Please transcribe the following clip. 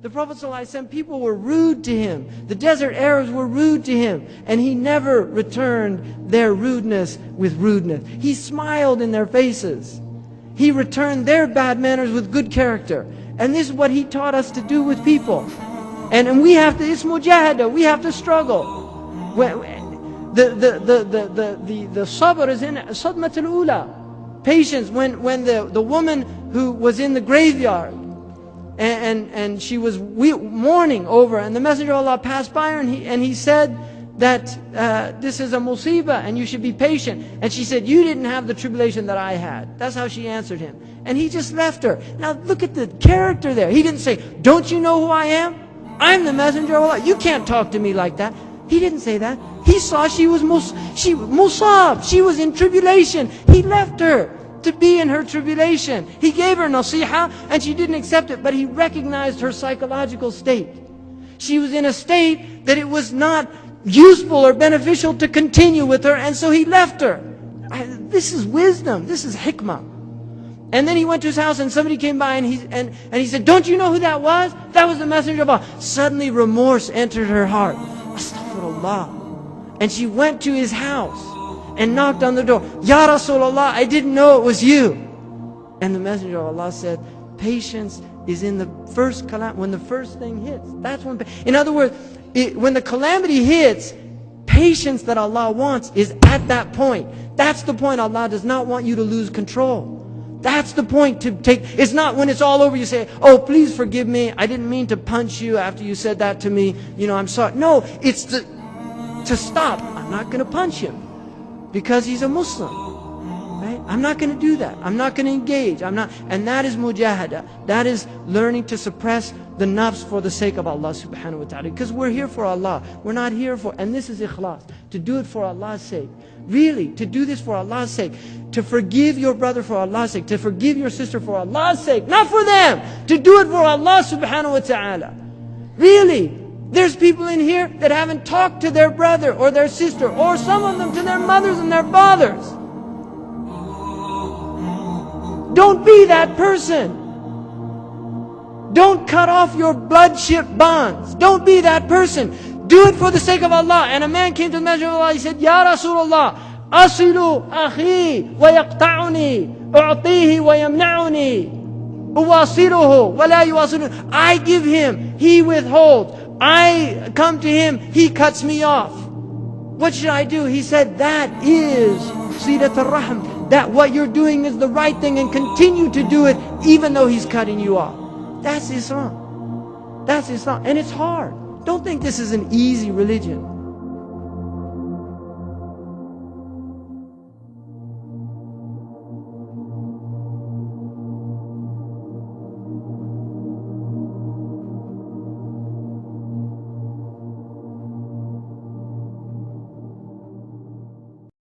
The Prophet ﷺ, people were rude to him. The desert Arabs were rude to him. And he never returned their rudeness with rudeness. He smiled in their faces. He returned their bad manners with good character. And this is what he taught us to do with people. And we have to, it's mujahada, we have to struggle. The sabr is in sadmat al-ula. Patience, when the woman who was in the graveyard, and she was mourning over, and the Messenger of Allah passed by her, and he said that this is a musibah and you should be patient. And she said, you didn't have the tribulation that I had. That's how she answered him. And he just left her. Now look at the character there. He didn't say, don't you know who I am? I'm the Messenger of Allah. You can't talk to me like that. He didn't say that. He saw she was musab. She was in tribulation. He left her to be in her tribulation. He gave her nasiha and she didn't accept it, but he recognized her psychological state. She was in a state that it was not useful or beneficial to continue with her, and so he left her. This is wisdom. This is hikmah. And then he went to his house and somebody came by and he said, don't you know who that was? That was the Messenger of Allah. Suddenly remorse entered her heart. Astaghfirullah. And she went to his house and knocked on the door. Ya Rasulullah, I didn't know it was you. And the Messenger of Allah said, patience is in the first calamity, when the first thing hits. That's when, in other words, when the calamity hits, patience that Allah wants is at that point. That's the point. Allah does not want you to lose control. That's the point to take. It's not when it's all over you say, oh, please forgive me. I didn't mean to punch you after you said that to me. You know, I'm sorry. No, it's to stop. I'm not going to punch him because he's a Muslim. Right? I'm not going to do that. I'm not going to engage. I'm not. And that is mujahada. That is learning to suppress the nafs for the sake of Allah subhanahu wa ta'ala. Because we're here for Allah. We're not here for, and this is ikhlas, to do it for Allah's sake. Really, to do this for Allah's sake. To forgive your brother for Allah's sake. To forgive your sister for Allah's sake. Not for them. To do it for Allah subhanahu wa ta'ala. Really. There's people in here that haven't talked to their brother or their sister, or some of them to their mothers and their fathers. Don't be that person. Don't cut off your bloodship bonds. Don't be that person. Do it for the sake of Allah. And a man came to the Messenger of Allah. He said, Ya Rasulullah, asilu akhi wa yaqta'uni, u'tihi wa yamna'uni, uwasiluhu wa la yuwasiluhu. I give him, he withholds. I come to him, he cuts me off. What should I do? He said, that is silat al-rahm. That what you're doing is the right thing, and continue to do it even though he's cutting you off. That's Islam. That's Islam. And it's hard. Don't think this is an easy religion.